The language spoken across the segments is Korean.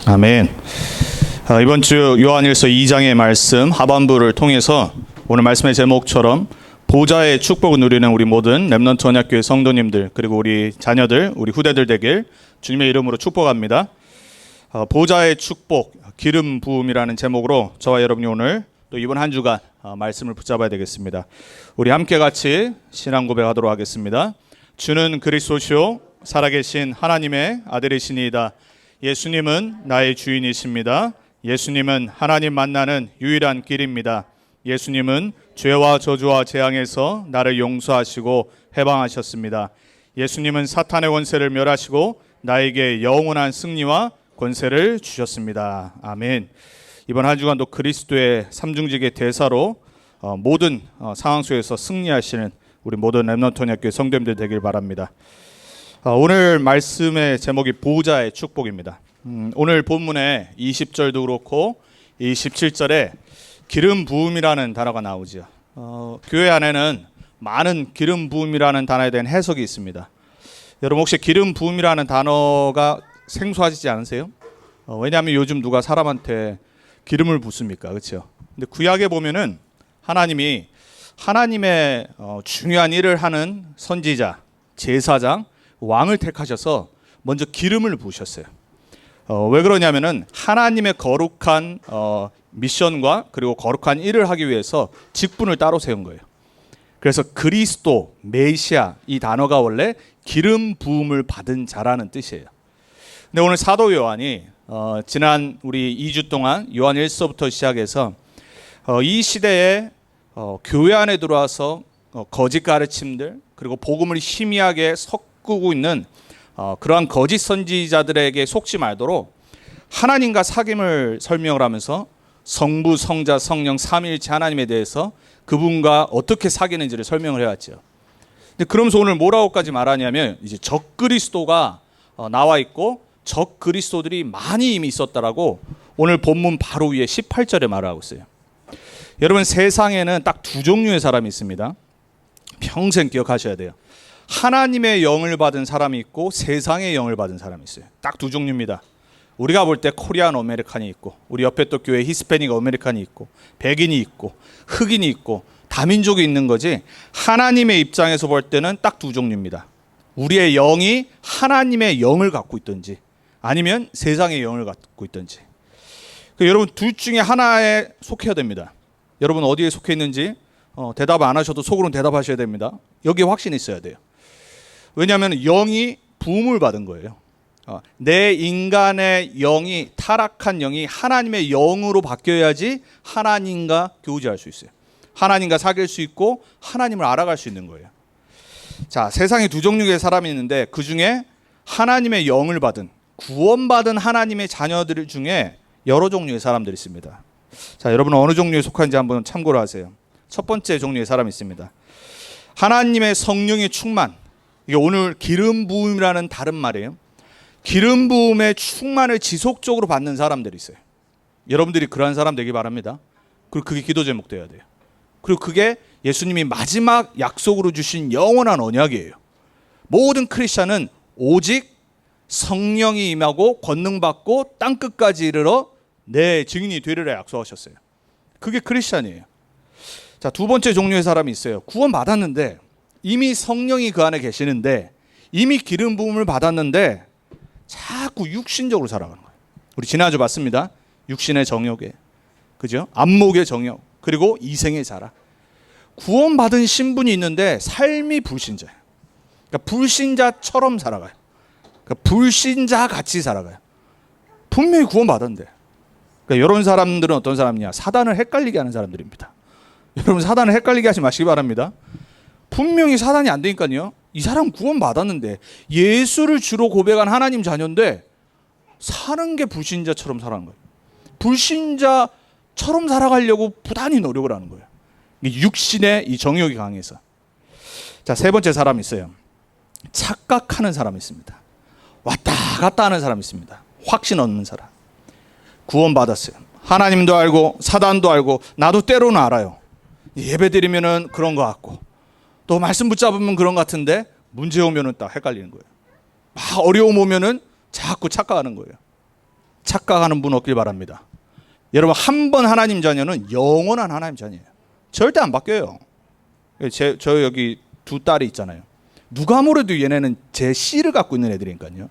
아멘. 이번 주 요한일서 2장의 말씀 하반부를 통해서 오늘 말씀의 제목처럼 보좌의 축복을 누리는 우리 모든 렘넌트 언약교회 성도님들, 그리고 우리 자녀들, 우리 후대들 되길 주님의 이름으로 축복합니다. 보좌의 축복, 기름 부음이라는 제목으로 저와 여러분이 오늘 또 이번 한 주간 말씀을 붙잡아야 되겠습니다. 우리 함께 같이 신앙 고백하도록 하겠습니다. 주는 그리스도시요 살아계신 하나님의 아들이시니이다. 예수님은 나의 주인이십니다. 예수님은 하나님 만나는 유일한 길입니다. 예수님은 죄와 저주와 재앙에서 나를 용서하시고 해방하셨습니다. 예수님은 사탄의 권세를 멸하시고 나에게 영원한 승리와 권세를 주셨습니다. 아멘. 이번 한 주간도 그리스도의 삼중직의 대사로 모든 상황 속에서 승리하시는 우리 모든 렘넌트 언약교회 성도님들 되길 바랍니다. 오늘 말씀의 제목이 보좌의 축복입니다. 오늘 본문에 20절도 그렇고 27절에 기름 부음이라는 단어가 나오죠. 교회 안에는 많은 기름 부음이라는 단어에 대한 해석이 있습니다. 여러분 혹시 기름 부음이라는 단어가 생소하시지 않으세요? 왜냐하면 요즘 누가 사람한테 기름을 붓습니까? 그렇죠? 근데 구약에 보면은 하나님이 하나님의 중요한 일을 하는 선지자, 제사장, 왕을 택하셔서 먼저 기름을 부으셨어요. 왜 그러냐면은 하나님의 거룩한 미션과 그리고 거룩한 일을 하기 위해서 직분을 따로 세운 거예요. 그래서 그리스도, 메시아 이 단어가 원래 기름 부음을 받은 자라는 뜻이에요. 근데 오늘 사도 요한이 지난 우리 2주 동안 요한 1서부터 시작해서 이 시대에 교회 안에 들어와서 거짓 가르침들 그리고 복음을 희미하게 섞고 있는 그러한 거짓 선지자들에게 속지 말도록 하나님과 사귐을 설명을 하면서 성부, 성자, 성령 삼위일체 하나님에 대해서 그분과 어떻게 사귀는지를 설명을 해왔죠. 근데 그러면서 오늘 뭐라고까지 말하냐면 이제 적그리스도가 나와 있고 적그리스도들이 많이 이미 있었다라고 오늘 본문 바로 위에 18절에 말하고 있어요. 여러분 세상에는 딱 두 종류의 사람이 있습니다. 평생 기억하셔야 돼요. 하나님의 영을 받은 사람이 있고 세상의 영을 받은 사람이 있어요. 딱 두 종류입니다. 우리가 볼 때 코리안 아메리칸이 있고 우리 옆에 또 교회 히스패닉 아메리칸이 있고 백인이 있고 흑인이 있고 다민족이 있는 거지 하나님의 입장에서 볼 때는 딱 두 종류입니다. 우리의 영이 하나님의 영을 갖고 있든지 아니면 세상의 영을 갖고 있든지 여러분 둘 중에 하나에 속해야 됩니다. 여러분 어디에 속해 있는지 대답 안 하셔도 속으로는 대답하셔야 됩니다. 여기에 확신이 있어야 돼요. 왜냐하면 영이 부음을 받은 거예요. 내 인간의 영이 타락한 영이 하나님의 영으로 바뀌어야지 하나님과 교제할 수 있어요. 하나님과 사귈 수 있고 하나님을 알아갈 수 있는 거예요. 자, 세상에 두 종류의 사람이 있는데 그 중에 하나님의 영을 받은 구원받은 하나님의 자녀들 중에 여러 종류의 사람들이 있습니다. 자, 여러분은 어느 종류에 속한지 한번 참고를 하세요. 첫 번째 종류의 사람이 있습니다. 하나님의 성령의 충만. 이게 오늘 기름 부음이라는 다른 말이에요. 기름 부음의 충만을 지속적으로 받는 사람들이 있어요. 여러분들이 그러한 사람 되기 바랍니다. 그리고 그게 기도 제목 되어야 돼요. 그리고 그게 예수님이 마지막 약속으로 주신 영원한 언약이에요. 모든 크리스찬은 오직 성령이 임하고 권능받고 땅끝까지 이르러 내 증인이 되리라 약속하셨어요. 그게 크리스찬이에요. 자, 두 번째 종류의 사람이 있어요. 구원 받았는데 이미 성령이 그 안에 계시는데 이미 기름 부음을 받았는데 자꾸 육신적으로 살아가는 거예요. 우리 지난주 봤습니다. 육신의 정욕에, 그죠? 안목의 정욕, 그리고 이생의 자라. 구원받은 신분이 있는데 삶이 불신자예요. 그러니까 불신자처럼 살아가요. 그러니까 불신자 같이 살아가요. 분명히 구원받았는데. 그러니까 이런 사람들은 어떤 사람이냐? 사단을 헷갈리게 하는 사람들입니다. 여러분 사단을 헷갈리게 하지 마시기 바랍니다. 분명히 사단이 안 되니까요. 이 사람 구원받았는데 예수를 주로 고백한 하나님 자녀인데 사는 게 불신자처럼 살아가는 거예요. 불신자처럼 살아가려고 부단히 노력을 하는 거예요. 육신의 이 정욕이 강해서. 자, 세 번째 사람이 있어요. 착각하는 사람이 있습니다. 왔다 갔다 하는 사람이 있습니다. 확신 없는 사람. 구원받았어요. 하나님도 알고 사단도 알고 나도 때로는 알아요. 예배 드리면은 그런 것 같고 또 말씀 붙잡으면 그런 것 같은데 문제 오면은 딱 헷갈리는 거예요. 막 어려움 오면은 자꾸 착각하는 거예요. 착각하는 분 없길 바랍니다. 여러분, 한 번 하나님 자녀는 영원한 하나님 자녀예요. 절대 안 바뀌어요. 저 여기 두 딸이 있잖아요. 누가 뭐래도 얘네는 제 씨를 갖고 있는 애들이니까요.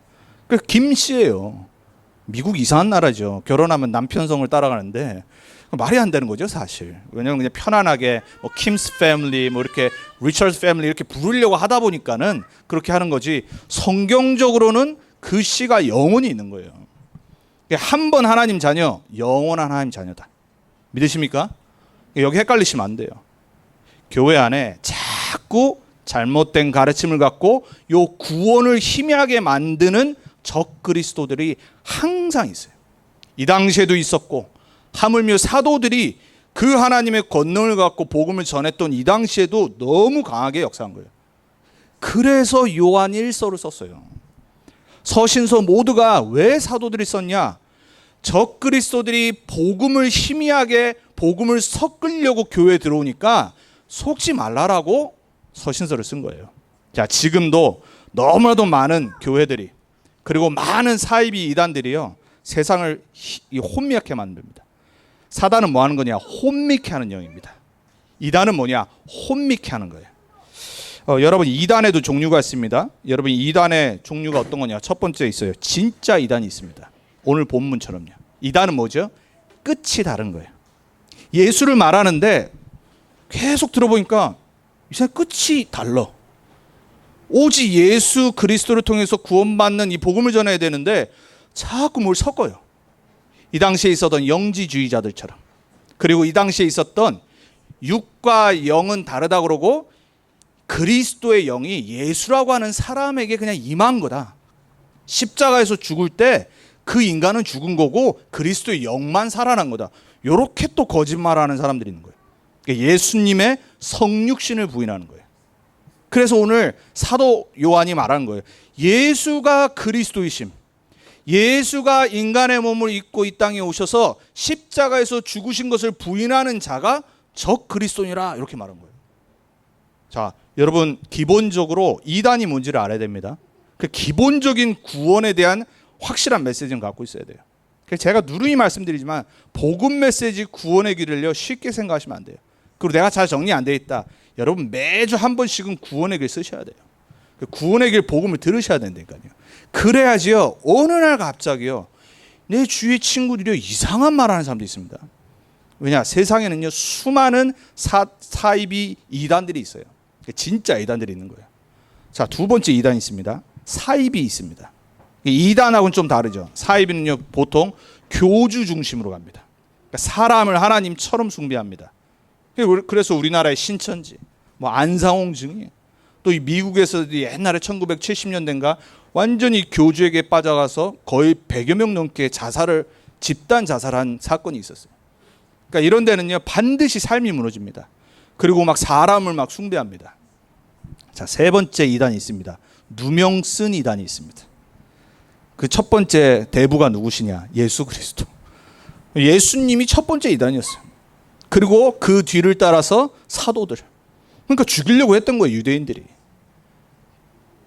그 김 씨예요. 미국 이상한 나라죠. 결혼하면 남편 성을 따라가는데 말이 안 되는 거죠, 사실. 왜냐면 그냥 편안하게 뭐 킴스 패밀리, 뭐 이렇게 리처드 패밀리 이렇게 부르려고 하다 보니까는 그렇게 하는 거지. 성경적으로는 그 씨가 영원히 있는 거예요. 한 번 하나님 자녀, 영원한 하나님 자녀다. 믿으십니까? 여기 헷갈리시면 안 돼요. 교회 안에 자꾸 잘못된 가르침을 갖고 요 구원을 희미하게 만드는 적 그리스도들이 항상 있어요. 이 당시에도 있었고, 하물며 사도들이 그 하나님의 권능을 갖고 복음을 전했던 이 당시에도 너무 강하게 역사한 거예요. 그래서 요한 1서를 썼어요. 서신서 모두가 왜 사도들이 썼냐? 적 그리스도들이 복음을 희미하게 복음을 섞으려고 교회에 들어오니까 속지 말라라고 서신서를 쓴 거예요. 자, 지금도 너무나도 많은 교회들이 그리고 많은 사이비 이단들이요, 세상을 혼미하게 만듭니다. 사단은 뭐 하는 거냐? 혼미케 하는 영입니다. 이단은 뭐냐? 혼미케 하는 거예요. 여러분, 이단에도 종류가 있습니다. 여러분, 이단의 종류가 어떤 거냐? 첫 번째 있어요. 진짜 이단이 있습니다. 오늘 본문처럼요. 이단은 뭐죠? 끝이 다른 거예요. 예수를 말하는데 계속 들어보니까 이제 끝이 달라. 오직 예수 그리스도를 통해서 구원받는 이 복음을 전해야 되는데 자꾸 뭘 섞어요. 이 당시에 있었던 영지주의자들처럼. 그리고 이 당시에 있었던 육과 영은 다르다 그러고 그리스도의 영이 예수라고 하는 사람에게 그냥 임한 거다. 십자가에서 죽을 때 그 인간은 죽은 거고 그리스도의 영만 살아난 거다. 이렇게 또 거짓말하는 사람들이 있는 거예요. 그러니까 예수님의 성육신을 부인하는 거예요. 그래서 오늘 사도 요한이 말하는 거예요. 예수가 그리스도이심, 예수가 인간의 몸을 입고 이 땅에 오셔서 십자가에서 죽으신 것을 부인하는 자가 적 그리스도니라, 이렇게 말한 거예요. 자, 여러분, 기본적으로 이단이 뭔지를 알아야 됩니다. 그 기본적인 구원에 대한 확실한 메시지는 갖고 있어야 돼요. 제가 누누이 말씀드리지만 복음 메시지 구원의 길을요, 쉽게 생각하시면 안 돼요. 그리고 내가 잘 정리 안 돼 있다. 여러분, 매주 한 번씩은 구원의 길 쓰셔야 돼요. 구원의 길 복음을 들으셔야 된다니까요. 그래야지요, 어느 날 갑자기요, 내 주위의 친구들이 이상한 말하는 사람도 있습니다. 왜냐? 세상에는요, 수많은 사이비 이단들이 있어요. 진짜 이단들이 있는 거예요. 자, 두 번째 이단이 있습니다. 사이비 있습니다. 이단하고는 좀 다르죠. 사이비는요, 보통 교주 중심으로 갑니다. 그러니까 사람을 하나님처럼 숭배합니다. 그래서 우리나라의 신천지, 뭐 안상홍 증인, 또 이 미국에서도 옛날에 1970년대인가 완전히 교주에게 빠져가서 거의 100여 명 넘게 집단 자살한 사건이 있었어요. 그러니까 이런 데는요, 반드시 삶이 무너집니다. 그리고 막 사람을 막 숭배합니다. 자, 세 번째 이단이 있습니다. 누명 쓴 이단이 있습니다. 그 첫 번째 대부가 누구시냐? 예수 그리스도. 예수님이 첫 번째 이단이었어요. 그리고 그 뒤를 따라서 사도들. 그러니까 죽이려고 했던 거예요, 유대인들이.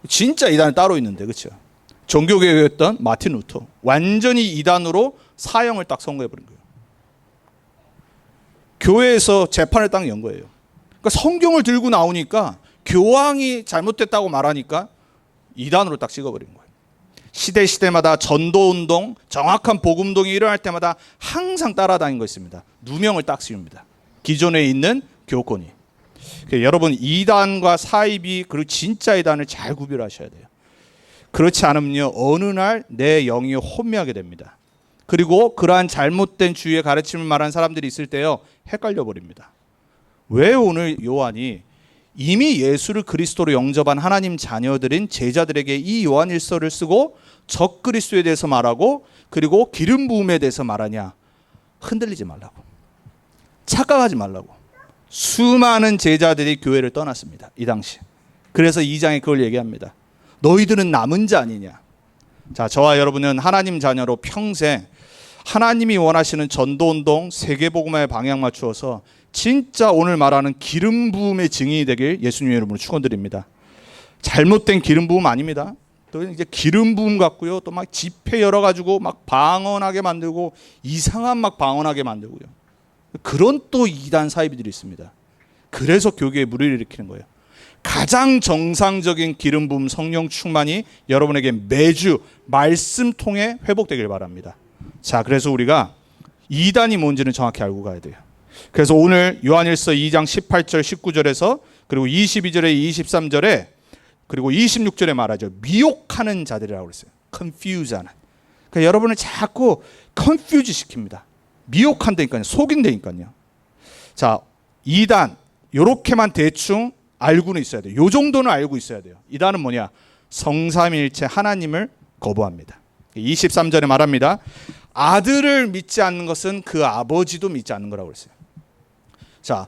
진짜 이단은 따로 있는데, 그렇죠? 종교개혁이었던 마틴 루터. 완전히 이단으로 사형을 딱 선고해버린 거예요. 교회에서 재판을 딱 연 거예요. 그러니까 성경을 들고 나오니까 교황이 잘못됐다고 말하니까 이단으로 딱 찍어버린 거예요. 시대마다 전도운동, 정확한 복음운동이 일어날 때마다 항상 따라다닌 거 있습니다. 누명을 딱 씌웁니다. 기존에 있는 교권이. 여러분, 이단과 사이비 그리고 진짜 이단을 잘 구별하셔야 돼요. 그렇지 않으면요, 어느 날 내 영이 혼미하게 됩니다. 그리고 그러한 잘못된 주의의 가르침을 말하는 사람들이 있을 때요, 헷갈려 버립니다. 왜 오늘 요한이 이미 예수를 그리스도로 영접한 하나님 자녀들인 제자들에게 이 요한 1서를 쓰고 적 그리스도에 대해서 말하고 그리고 기름 부음에 대해서 말하냐? 흔들리지 말라고, 착각하지 말라고. 수많은 제자들이 교회를 떠났습니다, 이 당시. 그래서 2장에 그걸 얘기합니다. 너희들은 남은 자 아니냐? 자, 저와 여러분은 하나님 자녀로 평생 하나님이 원하시는 전도운동, 세계복음화에 방향 맞추어서 진짜 오늘 말하는 기름 부음의 증인이 되길 예수님의 이름으로 축원드립니다. 잘못된 기름 부음 아닙니다. 또 이제 기름 부음 같고요. 또 막 지폐 열어 가지고 막 방언하게 만들고 이상한 막 방언하게 만들고요. 그런 또 이단 사이비들이 있습니다. 그래서 교계에 무리를 일으키는 거예요. 가장 정상적인 기름 부음 성령 충만이 여러분에게 매주 말씀 통해 회복되길 바랍니다. 자, 그래서 우리가 이단이 뭔지는 정확히 알고 가야 돼요. 그래서 오늘 요한일서 2장 18절 19절에서 그리고 22절에 23절에 그리고 26절에 말하죠. 미혹하는 자들이라고 그랬어요. confuse하는. 그러니까 여러분을 자꾸 confuse 시킵니다. 미혹한다니까요. 속인다니까요. 자, 이단 요렇게만 대충 알고는 있어야 돼요. 요 정도는 알고 있어야 돼요. 이단은 뭐냐? 성삼위일체 하나님을 거부합니다. 23절에 말합니다. 아들을 믿지 않는 것은 그 아버지도 믿지 않는 거라고 그랬어요. 자,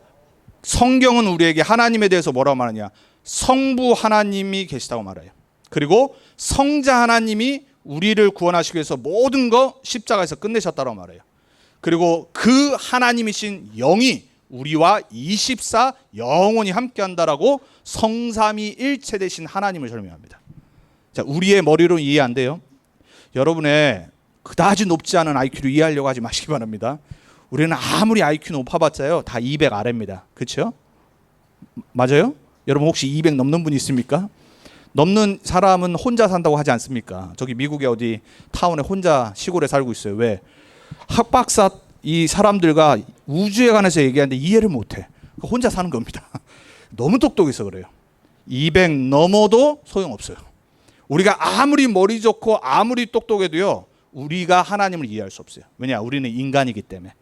성경은 우리에게 하나님에 대해서 뭐라고 말하냐? 성부 하나님이 계시다고 말해요. 그리고 성자 하나님이 우리를 구원하시기 위해서 모든 거 십자가에서 끝내셨다고 말해요. 그리고 그 하나님이신 영이 우리와 24 영원히 함께한다라고 성삼위일체 되신 하나님을 설명합니다. 자, 우리의 머리로 이해 안 돼요. 여러분의 그다지 높지 않은 IQ를 이해하려고 하지 마시기 바랍니다. 우리는 아무리 IQ 높아봤자요 다 200 아래입니다. 그렇죠? 맞아요? 여러분 혹시 200 넘는 분 있습니까? 넘는 사람은 혼자 산다고 하지 않습니까? 저기 미국의 어디 타운에 혼자 시골에 살고 있어요. 왜? 학박사 이 사람들과 우주에 관해서 얘기하는데 이해를 못해. 혼자 사는 겁니다. 너무 똑똑해서 그래요. 200 넘어도 소용없어요. 우리가 아무리 머리 좋고 아무리 똑똑해도요 우리가 하나님을 이해할 수 없어요. 왜냐? 우리는 인간이기 때문에.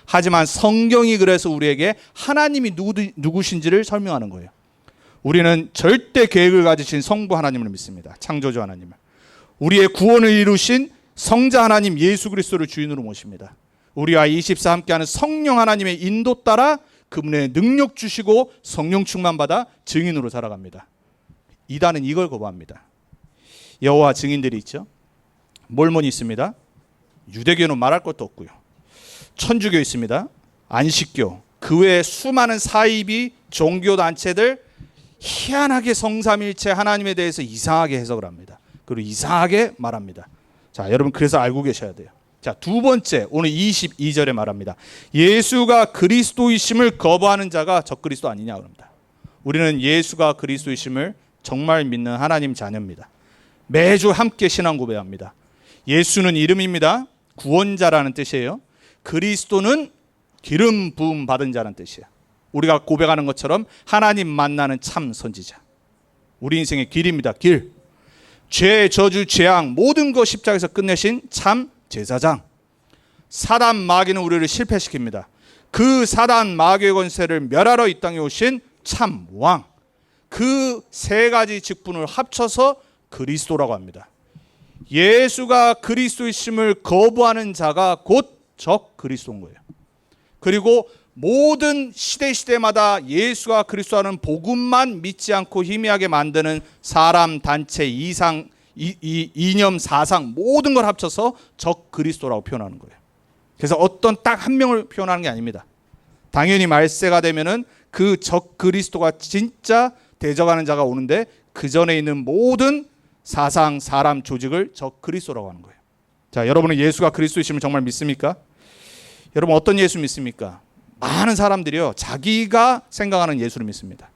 하지만 성경이 그래서 우리에게 하나님이 누구신지를 설명하는 거예요. 우리는 절대 계획을 가지신 성부 하나님을 믿습니다. 창조주 하나님을. 우리의 구원을 이루신 성자 하나님 예수 그리스도를 주인으로 모십니다. 우리와 24 함께하는 성령 하나님의 인도 따라 그분의 능력 주시고 성령 충만 받아 증인으로 살아갑니다. 이단은 이걸 거부합니다. 여호와 증인들이 있죠. 몰몬이 있습니다. 유대교는 말할 것도 없고요. 천주교 있습니다. 안식교, 그 외에 수많은 사이비 종교단체들 희한하게 성삼일체 하나님에 대해서 이상하게 해석을 합니다. 그리고 이상하게 말합니다. 자, 여러분 그래서 알고 계셔야 돼요. 자, 두 번째 오늘 22절에 말합니다. 예수가 그리스도이심을 거부하는 자가 적그리스도 아니냐 그럽니다. 우리는 예수가 그리스도이심을 정말 믿는 하나님 자녀입니다. 매주 함께 신앙 고백합니다. 예수는 이름입니다. 구원자라는 뜻이에요. 그리스도는 기름 부음 받은 자라는 뜻이에요. 우리가 고백하는 것처럼 하나님 만나는 참 선지자. 우리 인생의 길입니다. 길. 죄, 저주, 재앙 모든 것 십자가에서 끝내신 참 제사장. 사단 마귀는 우리를 실패시킵니다. 그 사단 마귀의 권세를 멸하러 이 땅에 오신 참 왕. 그 세 가지 직분을 합쳐서 그리스도라고 합니다. 예수가 그리스도이심을 거부하는 자가 곧 적 그리스도인 거예요. 그리고 모든 시대마다 예수가 그리스도라는 복음만 믿지 않고 희미하게 만드는 사람, 단체, 이상, 이념, 사상 모든 걸 합쳐서 적 그리스도라고 표현하는 거예요. 그래서 어떤 딱 한 명을 표현하는 게 아닙니다. 당연히 말세가 되면은 그 적 그리스도가 진짜 대적하는 자가 오는데 그 전에 있는 모든 사상, 사람, 조직을 적 그리스도라고 하는 거예요. 자, 여러분은 예수가 그리스도이심을 정말 믿습니까? 여러분 어떤 예수 믿습니까? 많은 사람들이요 자기가 생각하는 예수를 믿습니다.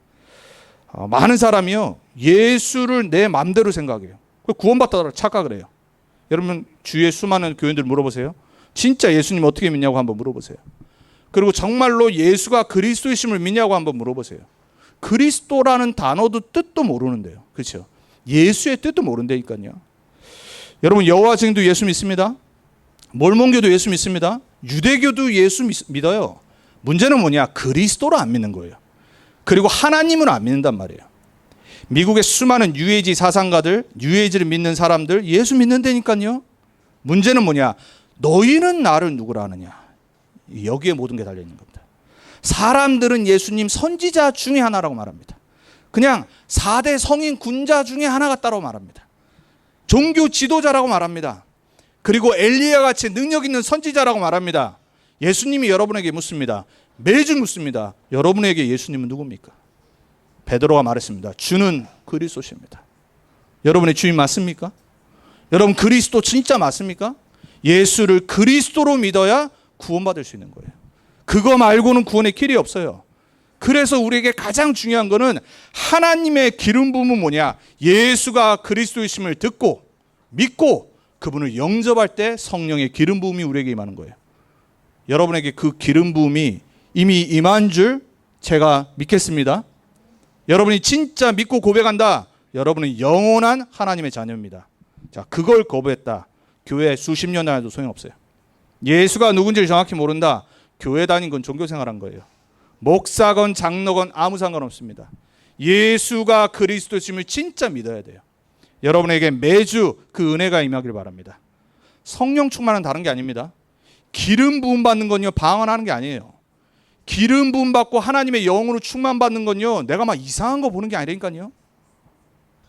많은 사람이요 예수를 내 마음대로 생각해요. 구원받다가 착각을 해요. 여러분 주위에 수많은 교인들 물어보세요. 진짜 예수님 어떻게 믿냐고 한번 물어보세요. 그리고 정말로 예수가 그리스도이심을 믿냐고 한번 물어보세요. 그리스도라는 단어도 뜻도 모르는데요. 그렇죠? 예수의 뜻도 모른다니까요. 여러분 여호와 증인도 예수 믿습니다. 몰몬교도 예수 믿습니다. 유대교도 예수 믿어요. 문제는 뭐냐? 그리스도를 안 믿는 거예요. 그리고 하나님을 안 믿는단 말이에요. 미국의 수많은 뉴에이지 사상가들, 뉴에이지를 믿는 사람들 예수 믿는다니까요. 문제는 뭐냐? 너희는 나를 누구라 하느냐? 여기에 모든 게 달려있는 겁니다. 사람들은 예수님 선지자 중에 하나라고 말합니다. 그냥 4대 성인 군자 중에 하나 같다고 말합니다. 종교 지도자라고 말합니다. 그리고 엘리야 같이 능력 있는 선지자라고 말합니다. 예수님이 여러분에게 묻습니다. 매주 묻습니다. 여러분에게 예수님은 누굽니까? 베드로가 말했습니다. 주는 그리스도십니다. 여러분의 주인 맞습니까? 여러분 그리스도 진짜 맞습니까? 예수를 그리스도로 믿어야 구원받을 수 있는 거예요. 그거 말고는 구원의 길이 없어요. 그래서 우리에게 가장 중요한 거는 하나님의 기름 부음은 뭐냐? 예수가 그리스도이심을 듣고 믿고 그분을 영접할 때 성령의 기름 부음이 우리에게 임하는 거예요. 여러분에게 그 기름 부음이 이미 임한 줄 제가 믿겠습니다. 여러분이 진짜 믿고 고백한다. 여러분은 영원한 하나님의 자녀입니다. 자, 그걸 거부했다. 교회 수십 년 다녀도 소용없어요. 예수가 누군지를 정확히 모른다. 교회 다닌 건 종교생활한 거예요. 목사건 장로건 아무 상관없습니다. 예수가 그리스도심을 진짜 믿어야 돼요. 여러분에게 매주 그 은혜가 임하길 바랍니다. 성령 충만은 다른 게 아닙니다. 기름 부음 받는 건요 방언하는 게 아니에요. 기름 부음 받고 하나님의 영으로 충만 받는 건요 내가 막 이상한 거 보는 게 아니라니까요.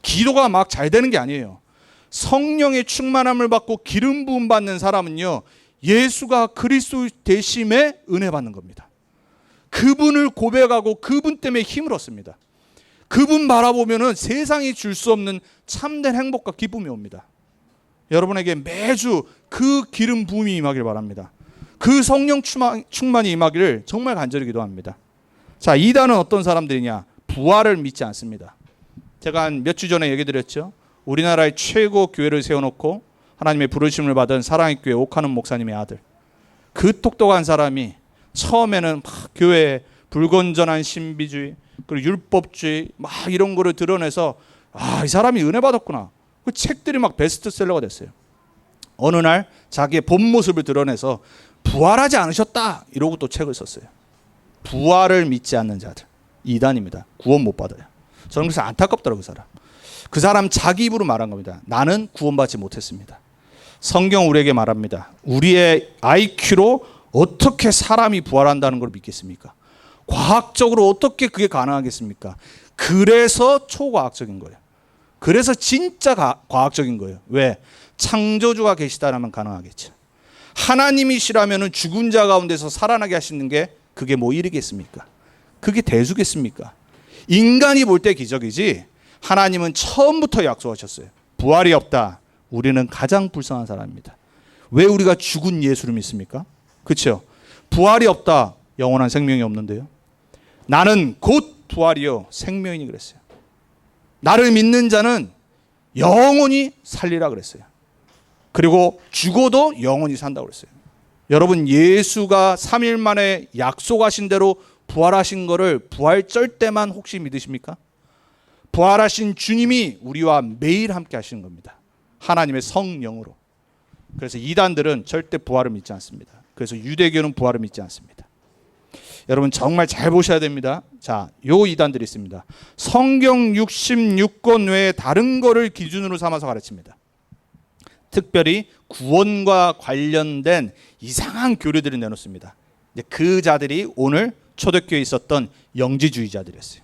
기도가 막 잘 되는 게 아니에요. 성령의 충만함을 받고 기름 부음 받는 사람은요 예수가 그리스도 되심에 은혜 받는 겁니다. 그분을 고백하고 그분 때문에 힘을 얻습니다. 그분 바라보면은 세상이 줄 수 없는 참된 행복과 기쁨이 옵니다. 여러분에게 매주 그 기름 부음이 임하길 바랍니다. 그 성령 충만이 임하기를 정말 간절히 기도합니다. 자, 이단은 어떤 사람들이냐? 부활을 믿지 않습니다. 제가 한 몇 주 전에 얘기 드렸죠. 우리나라의 최고 교회를 세워놓고 하나님의 부르심을 받은 사랑의 교회 옥하는 목사님의 아들. 그 똑똑한 사람이 처음에는 막 교회에 불건전한 신비주의 그리고 율법주의 막 이런 거를 드러내서 이 사람이 은혜 받았구나. 그 책들이 막 베스트셀러가 됐어요. 어느 날 자기의 본 모습을 드러내서 부활하지 않으셨다 이러고 또 책을 썼어요. 부활을 믿지 않는 자들 이단입니다. 구원 못 받아요. 저는 그래서 안타깝더라고요. 그 사람 자기 입으로 말한 겁니다. 나는 구원받지 못했습니다. 성경 우리에게 말합니다. 우리의 IQ로 어떻게 사람이 부활한다는 걸 믿겠습니까? 과학적으로 어떻게 그게 가능하겠습니까? 그래서 초과학적인 거예요. 그래서 진짜 과학적인 거예요. 왜? 창조주가 계시다라면 가능하겠죠. 하나님이시라면 죽은 자 가운데서 살아나게 하시는 게 그게 뭐 일이겠습니까? 그게 대수겠습니까? 인간이 볼 때 기적이지 하나님은 처음부터 약속하셨어요. 부활이 없다. 우리는 가장 불쌍한 사람입니다. 왜 우리가 죽은 예수를 믿습니까? 그렇죠? 부활이 없다. 영원한 생명이 없는데요. 나는 곧 부활이요 생명이니 그랬어요. 나를 믿는 자는 영원히 살리라 그랬어요. 그리고 죽어도 영원히 산다고 그랬어요. 여러분 예수가 3일 만에 약속하신 대로 부활하신 거를 부활절 때만 혹시 믿으십니까? 부활하신 주님이 우리와 매일 함께 하시는 겁니다. 하나님의 성령으로. 그래서 이단들은 절대 부활을 믿지 않습니다. 그래서 유대교는 부활을 믿지 않습니다. 여러분 정말 잘 보셔야 됩니다. 자, 요 이단들이 있습니다. 성경 66권 외에 다른 거를 기준으로 삼아서 가르칩니다. 특별히 구원과 관련된 이상한 교리들을 내놓습니다. 그 자들이 오늘 초대교회에 있었던 영지주의자들이었어요.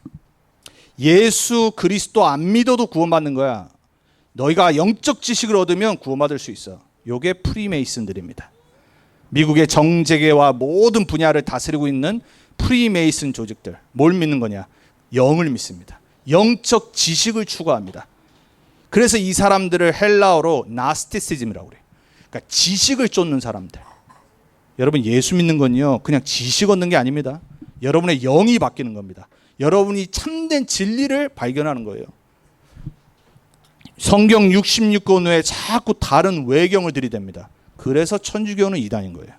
예수 그리스도 안 믿어도 구원받는 거야. 너희가 영적 지식을 얻으면 구원받을 수 있어. 요게 프리메이슨들입니다. 미국의 정재계와 모든 분야를 다스리고 있는 프리메이슨 조직들. 뭘 믿는 거냐? 영을 믿습니다. 영적 지식을 추구합니다. 그래서 이 사람들을 헬라어로 나스티시즘이라고 그래요. 그러니까 지식을 쫓는 사람들. 여러분 예수 믿는 건요 그냥 지식 얻는 게 아닙니다. 여러분의 영이 바뀌는 겁니다. 여러분이 참된 진리를 발견하는 거예요. 성경 66권 외에 자꾸 다른 외경을 들이댑니다. 그래서 천주교는 이단인 거예요.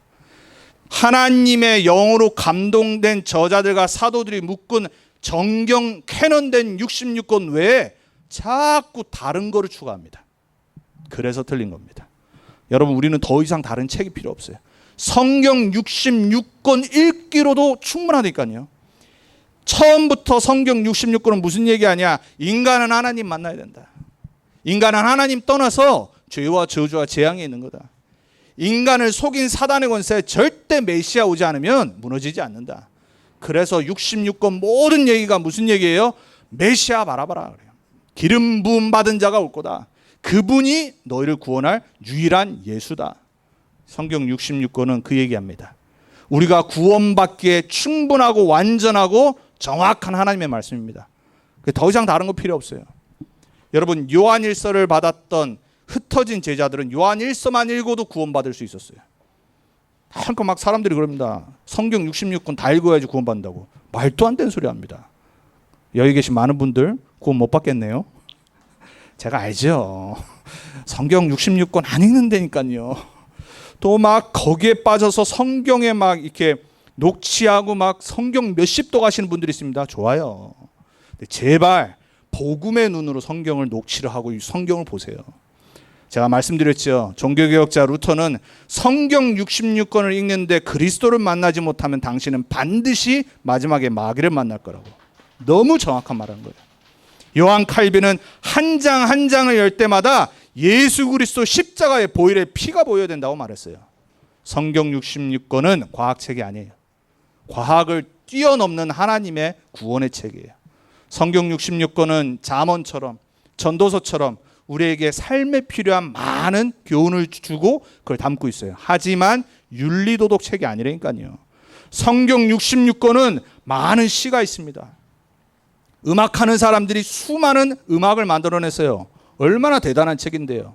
하나님의 영으로 감동된 저자들과 사도들이 묶은 정경 캐논된 66권 외에 자꾸 다른 거를 추가합니다. 그래서 틀린 겁니다. 여러분 우리는 더 이상 다른 책이 필요 없어요. 성경 66권 읽기로도 충분하니까요. 처음부터 성경 66권은 무슨 얘기하냐? 인간은 하나님 만나야 된다. 인간은 하나님 떠나서 죄와 저주와 재앙에 있는 거다. 인간을 속인 사단의 권세에 절대 메시아 오지 않으면 무너지지 않는다. 그래서 66권 모든 얘기가 무슨 얘기예요? 메시아 바라봐라 그래요. 기름 부음 받은 자가 올 거다. 그분이 너희를 구원할 유일한 예수다. 성경 66권은 그 얘기합니다. 우리가 구원받기에 충분하고 완전하고 정확한 하나님의 말씀입니다. 더 이상 다른 거 필요 없어요. 여러분, 요한일서를 받았던 흩어진 제자들은 요한일서만 읽어도 구원받을 수 있었어요. 한껏 막 사람들이 그럽니다. 성경 66권 다 읽어야지 구원받는다고. 말도 안 되는 소리 합니다. 여기 계신 많은 분들 구원 못 받겠네요. 제가 알죠. 성경 66권 안 읽는다니까요. 또 막 거기에 빠져서 성경에 막 이렇게 녹취하고 막 성경 몇십 도 가시는 분들이 있습니다. 좋아요. 제발 복음의 눈으로 성경을 녹취를 하고 성경을 보세요. 제가 말씀드렸죠. 종교개혁자 루터는 성경 66권을 읽는데 그리스도를 만나지 못하면 당신은 반드시 마지막에 마귀를 만날 거라고. 너무 정확한 말한 거예요. 요한 칼빈은 한 장 한 장을 열 때마다 예수 그리스도 십자가의 보혈의 피가 보여야 된다고 말했어요. 성경 66권은 과학책이 아니에요. 과학을 뛰어넘는 하나님의 구원의 책이에요. 성경 66권은 잠언처럼 전도서처럼 우리에게 삶에 필요한 많은 교훈을 주고 그걸 담고 있어요. 하지만 윤리도덕 책이 아니라니까요. 성경 66권은 많은 시가 있습니다. 음악하는 사람들이 수많은 음악을 만들어냈어요. 얼마나 대단한 책인데요.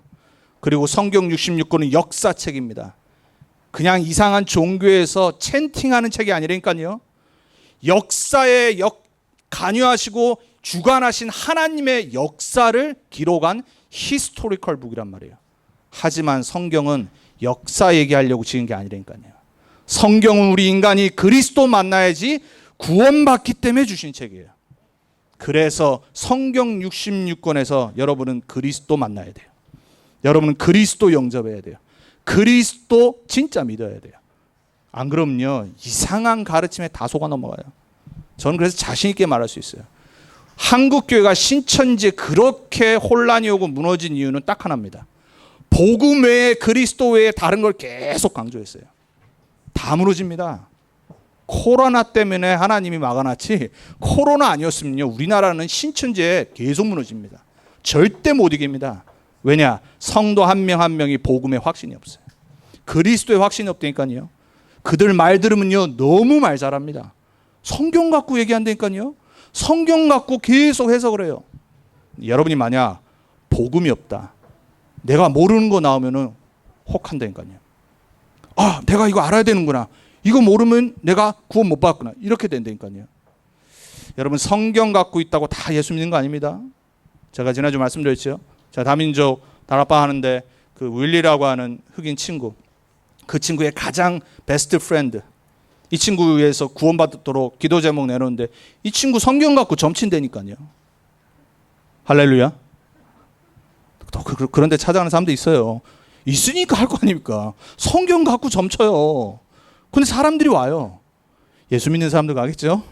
그리고 성경 66권은 역사책입니다. 그냥 이상한 종교에서 챈팅하는 책이 아니라니까요. 역사에 관여하시고 주관하신 하나님의 역사를 기록한 히스토리컬 북이란 말이에요. 하지만 성경은 역사 얘기하려고 지은 게 아니라니까요. 성경은 우리 인간이 그리스도 만나야지 구원받기 때문에 주신 책이에요. 그래서 성경 66권에서 여러분은 그리스도 만나야 돼요. 여러분은 그리스도 영접해야 돼요. 그리스도 진짜 믿어야 돼요. 안 그러면요, 이상한 가르침에 다 속아 넘어가요. 저는 그래서 자신 있게 말할 수 있어요. 한국 교회가 신천지에 그렇게 혼란이 오고 무너진 이유는 딱 하나입니다. 복음 외에 그리스도 외에 다른 걸 계속 강조했어요. 다 무너집니다. 코로나 때문에 하나님이 막아놨지, 코로나 아니었으면요 우리나라는 신천지에 계속 무너집니다. 절대 못 이깁니다. 왜냐? 성도 한 명 한 명이 복음에 확신이 없어요. 그리스도에 확신이 없다니까요. 그들 말 들으면요 너무 말 잘합니다. 성경 갖고 얘기한다니까요. 성경 갖고 계속 해석을 해요. 여러분이 만약 복음이 없다, 내가 모르는 거 나오면은 혹한다니까요. 아, 내가 이거 알아야 되는구나. 이거 모르면 내가 구원 못 받구나. 이렇게 된다니까요. 여러분, 성경 갖고 있다고 다 예수 믿는 거 아닙니다. 제가 지난주 말씀드렸죠. 제가 다민족 다락방 하는데 그 윌리라고 하는 흑인 친구, 그 친구의 가장 베스트 프렌드, 이 친구 위해서 구원받도록 기도 제목 내놓는데 이 친구 성경 갖고 점친다니까요. 할렐루야. 또 그런데 찾아가는 사람도 있어요. 있으니까 할 거 아닙니까? 성경 갖고 점쳐요. 근데 사람들이 와요. 예수 믿는 사람들 가겠죠?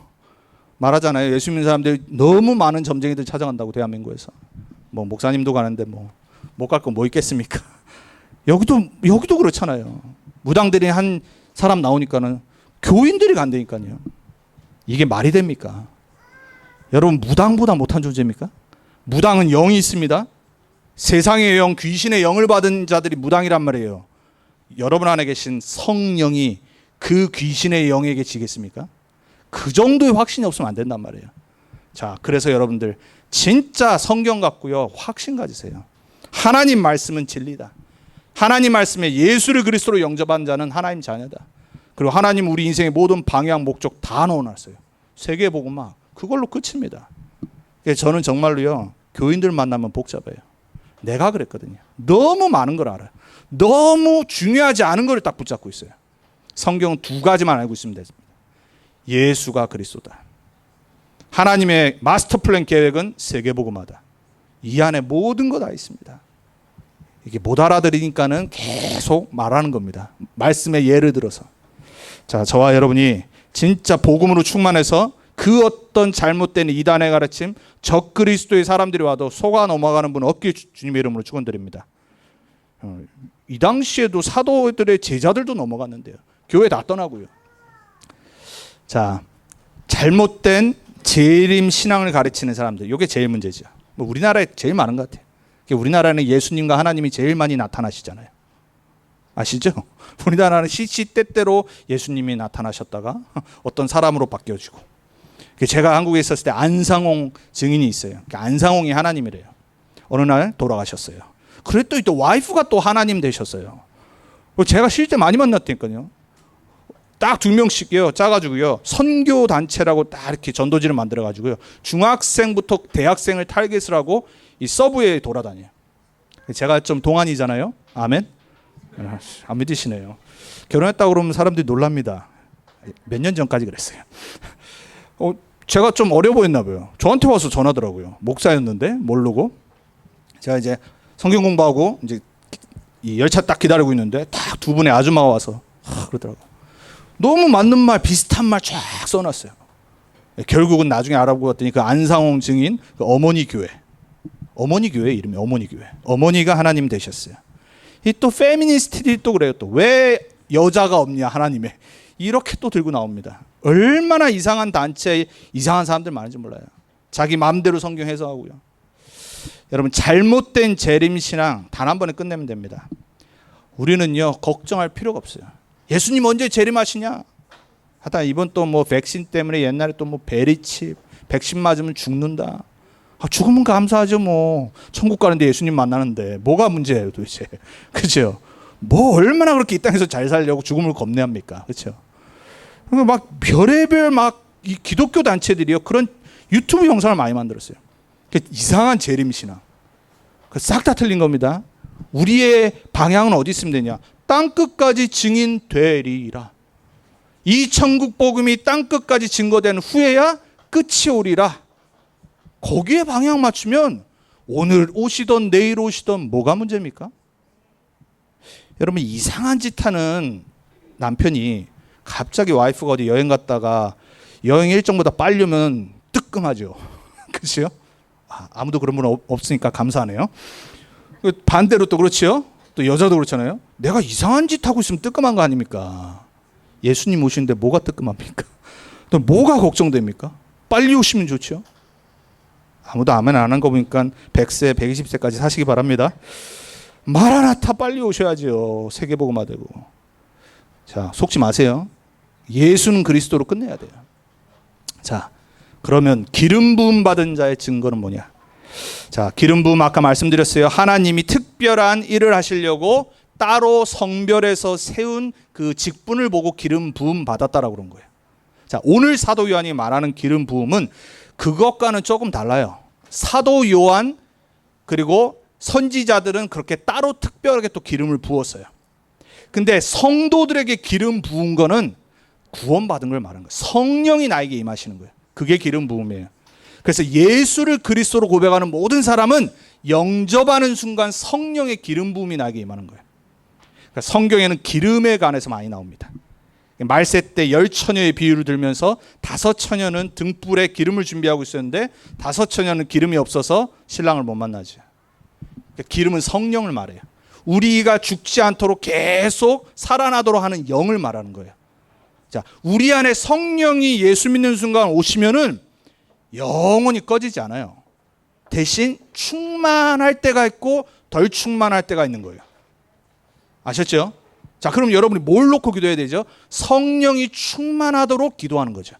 말하잖아요. 예수 믿는 사람들이 너무 많은 점쟁이들 찾아간다고, 대한민국에서. 뭐 목사님도 가는데 뭐 못 갈 거 뭐 있겠습니까? 여기도 그렇잖아요. 무당들이 한 사람 나오니까는 교인들이 간다니까요. 이게 말이 됩니까? 여러분, 무당보다 못한 존재입니까? 무당은 영이 있습니다. 세상의 영, 귀신의 영을 받은 자들이 무당이란 말이에요. 여러분 안에 계신 성령이 그 귀신의 영에게 지겠습니까? 그 정도의 확신이 없으면 안 된단 말이에요. 자, 그래서 여러분들 진짜 성경 갖고요 확신 가지세요. 하나님 말씀은 진리다. 하나님 말씀에 예수를 그리스도로 영접한 자는 하나님 자녀다. 그리고 하나님 우리 인생의 모든 방향 목적 다 넣어놨어요. 세계복음화 그걸로 끝입니다. 그래서 저는 정말로요 교인들 만나면 복잡해요. 내가 그랬거든요. 너무 많은 걸 알아요. 너무 중요하지 않은 걸 딱 붙잡고 있어요. 성경은 두 가지만 알고 있으면 됩니다. 예수가 그리스도다. 하나님의 마스터 플랜 계획은 세계복음화다. 이 안에 모든 거 다 있습니다. 이게 못 알아들으니까는 계속 말하는 겁니다. 말씀의 예를 들어서. 자, 저와 여러분이 진짜 복음으로 충만해서 그 어떤 잘못된 이단의 가르침, 적그리스도의 사람들이 와도 속아 넘어가는 분 없길 주님의 이름으로 축원드립니다. 이 당시에도 사도들의 제자들도 넘어갔는데요. 교회 다 떠나고요. 자, 잘못된 재림 신앙을 가르치는 사람들, 이게 제일 문제죠. 뭐 우리나라에 제일 많은 것 같아요. 우리나라는 예수님과 하나님이 제일 많이 나타나시잖아요. 아시죠? 우리나라는 시시때때로 예수님이 나타나셨다가 어떤 사람으로 바뀌어지고. 제가 한국에 있었을 때 안상홍 증인이 있어요. 안상홍이 하나님이래요. 어느 날 돌아가셨어요. 그랬더니 또 와이프가 또 하나님 되셨어요. 제가 실제 많이 만났다니까요. 딱 2명씩요 짜가지고요 선교 단체라고 딱 이렇게 전도지를 만들어가지고요 중학생부터 대학생을 타겟을 하고 이 서브웨이에 돌아다녀요. 제가 좀 동안이잖아요. 아멘. 안 믿으시네요. 결혼했다고 그러면 사람들이 놀랍니다. 몇 년 전까지 그랬어요. 제가 좀 어려 보였나 봐요. 저한테 와서 전하더라고요. 목사였는데 모르고. 제가 이제 성경 공부하고 이제 이 열차 딱 기다리고 있는데 딱 두 분의 아줌마가 와서 그러더라고요. 너무 맞는 말, 비슷한 말 쫙 써놨어요. 결국은 나중에 알아보고 봤더니 그 안상홍 증인 그 어머니 교회 이름이 어머니 교회. 어머니가 하나님 되셨어요. 이 또 페미니스트들이 또 그래요. 또 왜 여자가 없냐 하나님에. 이렇게 또 들고 나옵니다. 얼마나 이상한 단체에 이상한 사람들 많은지 몰라요. 자기 마음대로 성경 해석하고요. 여러분 잘못된 재림신앙 단 한 번에 끝내면 됩니다. 우리는요 걱정할 필요가 없어요. 예수님 언제 재림하시냐? 하다 이번 또 뭐 백신 때문에 옛날에 또 뭐 베리칩 백신 맞으면 죽는다. 죽으면 감사하죠 뭐. 천국 가는데 예수님 만나는데 뭐가 문제예요 도대체. 그렇죠? 뭐 얼마나 그렇게 이 땅에서 잘 살려고 죽음을 겁내합니까? 그렇죠? 막 별의별 막 이 기독교 단체들이요 그런 유튜브 영상을 많이 만들었어요. 이상한 재림신앙. 싹 다 틀린 겁니다. 우리의 방향은 어디 있으면 되냐? 땅끝까지 증인되리라. 이 천국 복음이 땅끝까지 증거된 후에야 끝이 오리라. 거기에 방향 맞추면 오늘 오시던 내일 오시던 뭐가 문제입니까? 여러분 이상한 짓 하는 남편이 갑자기 와이프가 어디 여행 갔다가 여행 일정보다 빨리 오면 뜨끔하죠. 그렇죠? 아무도 그런 분 없으니까 감사하네요. 반대로 또 그렇죠? 또 여자도 그렇잖아요. 내가 이상한 짓 하고 있으면 뜨끔한 거 아닙니까? 예수님 오시는데 뭐가 뜨끔합니까? 또 뭐가 걱정됩니까? 빨리 오시면 좋죠. 아무도 아멘 안 한 거 보니까 100세, 120세까지 사시기 바랍니다. 마라나타 빨리 오셔야죠. 세계복음화 되고. 자, 속지 마세요. 예수는 그리스도로 끝내야 돼요. 자, 그러면 기름 부음 받은 자의 증거는 뭐냐? 자, 기름 부음 아까 말씀드렸어요. 하나님이 특별한 일을 하시려고 따로 성별해서 세운 그 직분을 보고 기름 부음 받았다라고 그런 거예요. 자, 오늘 사도 요한이 말하는 기름 부음은 그것과는 조금 달라요. 사도 요한 그리고 선지자들은 그렇게 따로 특별하게 또 기름을 부었어요. 근데 성도들에게 기름 부은 거는 구원받은 걸 말하는 거예요. 성령이 나에게 임하시는 거예요. 그게 기름 부음이에요. 그래서 예수를 그리스도로 고백하는 모든 사람은 영접하는 순간 성령의 기름 부음이 나에게 임하는 거예요. 그러니까 성경에는 기름에 관해서 많이 나옵니다. 말세 때 10처녀의 비유를 들면서 5처녀는 등불에 기름을 준비하고 있었는데 5처녀는 기름이 없어서 신랑을 못 만나죠. 그러니까 기름은 성령을 말해요. 우리가 죽지 않도록 계속 살아나도록 하는 영을 말하는 거예요. 자, 우리 안에 성령이 예수 믿는 순간 오시면은 영원히 꺼지지 않아요. 대신 충만할 때가 있고 덜 충만할 때가 있는 거예요. 아셨죠? 자, 그럼 여러분이 뭘 놓고 기도해야 되죠? 성령이 충만하도록 기도하는 거죠.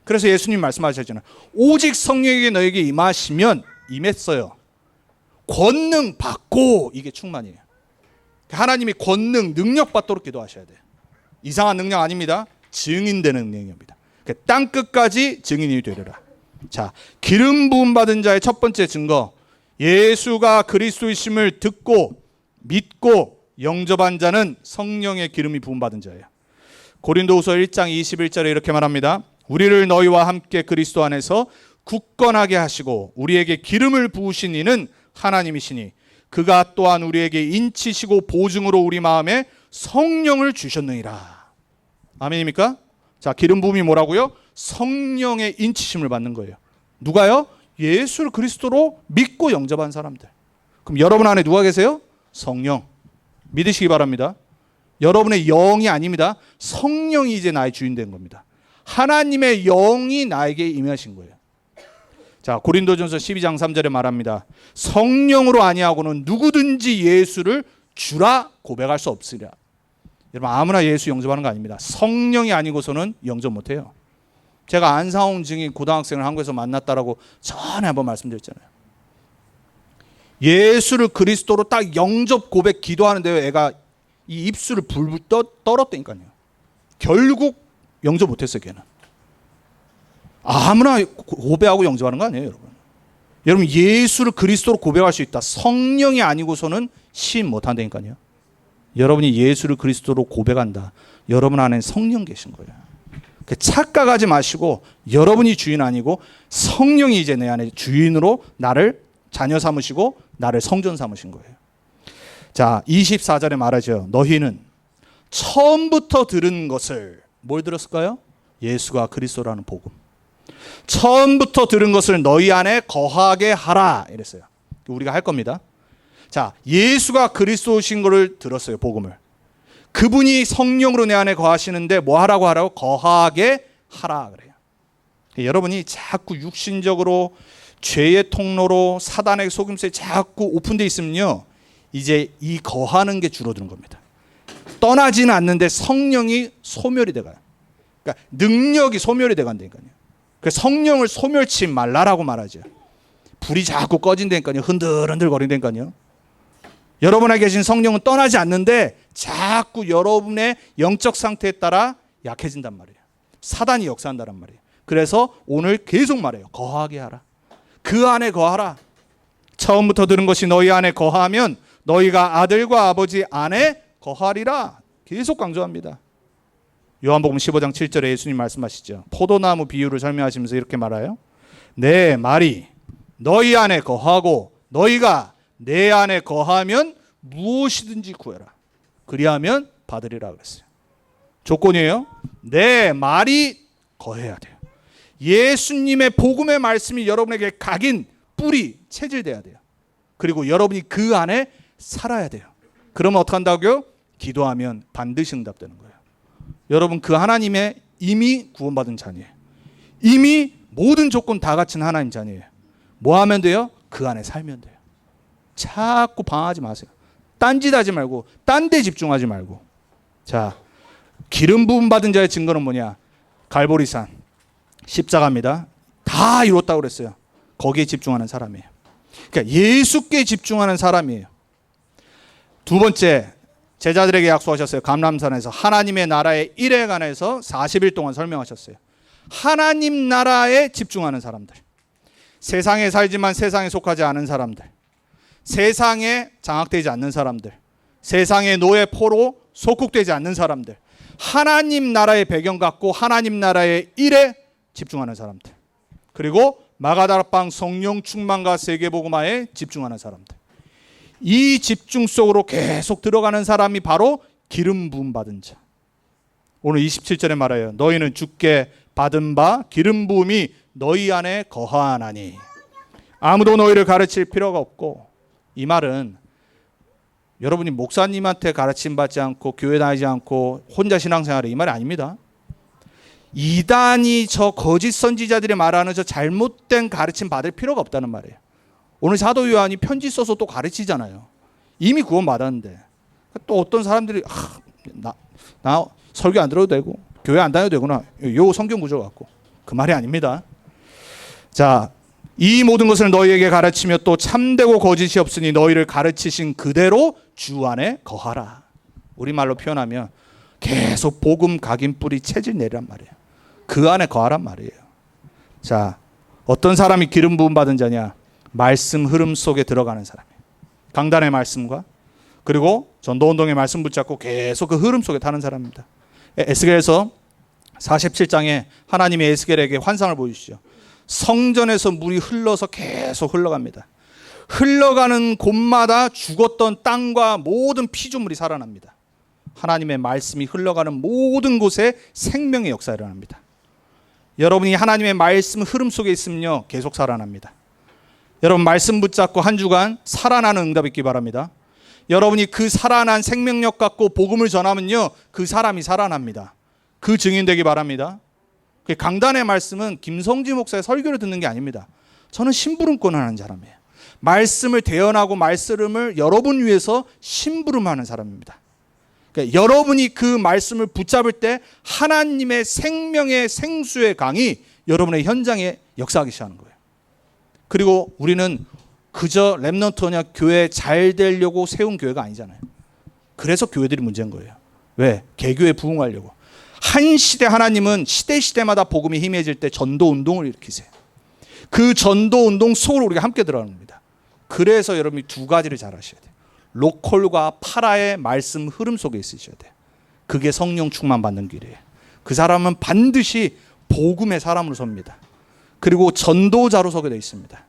그래서 예수님 말씀하셨잖아요. 오직 성령에게 너에게 임하시면 임했어요. 권능 받고 이게 충만이에요. 하나님이 권능, 능력 받도록 기도하셔야 돼요. 이상한 능력 아닙니다. 증인되는 능력입니다. 땅 끝까지 증인이 되리라. 자, 기름 부음 받은 자의 첫 번째 증거, 예수가 그리스도이심을 듣고 믿고 영접한 자는 성령의 기름이 부음 받은 자예요. 고린도후서 1장 21절에 이렇게 말합니다. 우리를 너희와 함께 그리스도 안에서 굳건하게 하시고 우리에게 기름을 부으신 이는 하나님이시니 그가 또한 우리에게 인치시고 보증으로 우리 마음에 성령을 주셨느니라. 아멘입니까? 자, 기름 부음이 뭐라고요? 성령의 인치심을 받는 거예요. 누가요? 예수를 그리스도로 믿고 영접한 사람들. 그럼 여러분 안에 누가 계세요? 성령. 믿으시기 바랍니다. 여러분의 영이 아닙니다. 성령이 이제 나의 주인 된 겁니다. 하나님의 영이 나에게 임하신 거예요. 자, 고린도전서 12장 3절에 말합니다. 성령으로 아니하고는 누구든지 예수를 주라 고백할 수 없으리라. 여러분 아무나 예수 영접하는 거 아닙니다. 성령이 아니고서는 영접 못해요. 제가 안상홍 증인 고등학생을 한국에서 만났다라고 전에 한번 말씀드렸잖아요. 예수를 그리스도로 딱 영접 고백 기도하는데요, 애가 이 입술을 불불 떨었다니까요. 결국 영접 못했어요, 걔는. 아무나 고백하고 영접하는 거 아니에요, 여러분. 여러분, 예수를 그리스도로 고백할 수 있다. 성령이 아니고서는 시인 못한다니까요. 여러분이 예수를 그리스도로 고백한다. 여러분 안에 성령 계신 거예요. 착각하지 마시고 여러분이 주인 아니고 성령이 이제 내 안에 주인으로 나를 자녀 삼으시고 나를 성전 삼으신 거예요. 자, 24절에 말하죠. 너희는 처음부터 들은 것을 뭘 들었을까요? 예수가 그리스도라는 복음. 처음부터 들은 것을 너희 안에 거하게 하라 이랬어요. 우리가 할 겁니다. 자, 예수가 그리스도신 것을 들었어요. 복음을. 그분이 성령으로 내 안에 거하시는데 뭐 하라고 하라고? 거하게 하라 그래요. 여러분이 자꾸 육신적으로 죄의 통로로 사단의 속임수에 자꾸 오픈되어 있으면요, 이제 이 거하는 게 줄어드는 겁니다. 떠나지는 않는데 성령이 소멸이 돼가요. 그러니까 능력이 소멸이 돼간다니까요. 그래서 성령을 소멸치 말라라고 말하죠. 불이 자꾸 꺼진다니까요. 흔들흔들 거린다니까요. 여러분 안에 계신 성령은 떠나지 않는데 자꾸 여러분의 영적 상태에 따라 약해진단 말이에요. 사단이 역사한다란 말이에요. 그래서 오늘 계속 말해요. 거하게 하라. 그 안에 거하라. 처음부터 들은 것이 너희 안에 거하면 너희가 아들과 아버지 안에 거하리라. 계속 강조합니다. 요한복음 15장 7절에 예수님 말씀하시죠. 포도나무 비유를 설명하시면서 이렇게 말해요. 내 말이 너희 안에 거하고 너희가 내 안에 거하면 무엇이든지 구해라. 그리하면 받으리라 그랬어요. 조건이에요. 내 말이 거해야 돼요. 예수님의 복음의 말씀이 여러분에게 각인, 뿌리, 체질돼야 돼요. 그리고 여러분이 그 안에 살아야 돼요. 그러면 어떻게 한다고요? 기도하면 반드시 응답되는 거예요. 여러분, 그 하나님의 이미 구원받은 자녀예요. 이미 모든 조건 다 갖춘 하나님 자녀예요. 뭐 하면 돼요? 그 안에 살면 돼요. 자꾸 방황하지 마세요. 딴짓하지 말고 딴 데 집중하지 말고. 자, 기름 부음 받은 자의 증거는 뭐냐? 갈보리산 십자가입니다. 다 이뤘다고 그랬어요. 거기에 집중하는 사람이에요. 그러니까 예수께 집중하는 사람이에요. 두 번째, 제자들에게 약속하셨어요. 감람산에서 하나님의 나라의 일에 관해서 40일 동안 설명하셨어요. 하나님 나라에 집중하는 사람들, 세상에 살지만 세상에 속하지 않은 사람들, 세상에 장악되지 않는 사람들, 세상의 노예 포로 속국되지 않는 사람들, 하나님 나라의 배경 갖고 하나님 나라의 일에 집중하는 사람들, 그리고 마가다락방 성령 충만과 세계복음화에 집중하는 사람들. 이 집중 속으로 계속 들어가는 사람이 바로 기름 부음 받은 자. 오늘 27절에 말해요. 너희는 주께 받은 바 기름 부음이 너희 안에 거하나니 아무도 너희를 가르칠 필요가 없고. 이 말은 여러분이 목사님한테 가르침 받지 않고 교회 다니지 않고 혼자 신앙생활해, 이 말이 아닙니다. 이단이 저 거짓 선지자들이 말하는 저 잘못된 가르침 받을 필요가 없다는 말이에요. 오늘 사도 요한이 편지 써서 또 가르치잖아요. 이미 구원 받았는데 또 어떤 사람들이 나 설교 안 들어도 되고 교회 안 다녀도 되구나, 요 성경 구조 갖고. 그 말이 아닙니다. 자, 이 모든 것을 너희에게 가르치며 또 참되고 거짓이 없으니 너희를 가르치신 그대로 주 안에 거하라. 우리말로 표현하면 계속 복음 각인 뿌리 체질 내란 말이에요. 그 안에 거하란 말이에요. 자, 어떤 사람이 기름 부음 받은 자냐? 말씀 흐름 속에 들어가는 사람이에요. 강단의 말씀과 그리고 전도운동의 말씀 붙잡고 계속 그 흐름 속에 타는 사람입니다. 에스겔에서 47장에 하나님이 에스겔에게 환상을 보여주시죠. 성전에서 물이 흘러서 계속 흘러갑니다. 흘러가는 곳마다 죽었던 땅과 모든 피조물이 살아납니다. 하나님의 말씀이 흘러가는 모든 곳에 생명의 역사가 일어납니다. 여러분이 하나님의 말씀 흐름 속에 있으면요, 계속 살아납니다. 여러분, 말씀 붙잡고 한 주간 살아나는 응답 있기 바랍니다. 여러분이 그 살아난 생명력 갖고 복음을 전하면요, 그 사람이 살아납니다. 그 증인 되기 바랍니다. 강단의 말씀은 김성지 목사의 설교를 듣는 게 아닙니다. 저는 심부름권을 하는 사람이에요. 말씀을 대언하고 말씀을 여러분 위해서 심부름하는 사람입니다. 그러니까 여러분이 그 말씀을 붙잡을 때 하나님의 생명의 생수의 강이 여러분의 현장에 역사하기 시작하는 거예요. 그리고 우리는 그저 렘넌트 언약 교회 잘 되려고 세운 교회가 아니잖아요. 그래서 교회들이 문제인 거예요. 왜? 개교에 부응하려고. 한 시대 하나님은 시대마다 복음이 희미해질 때 전도 운동을 일으키세요. 그 전도 운동 속으로 우리가 함께 들어가는 겁니다. 그래서 여러분이 두 가지를 잘 하셔야 돼요. 로컬과 파라의 말씀 흐름 속에 있으셔야 돼요. 그게 성령 충만 받는 길이에요. 그 사람은 반드시 복음의 사람으로 섭니다. 그리고 전도자로 서게 되어 있습니다.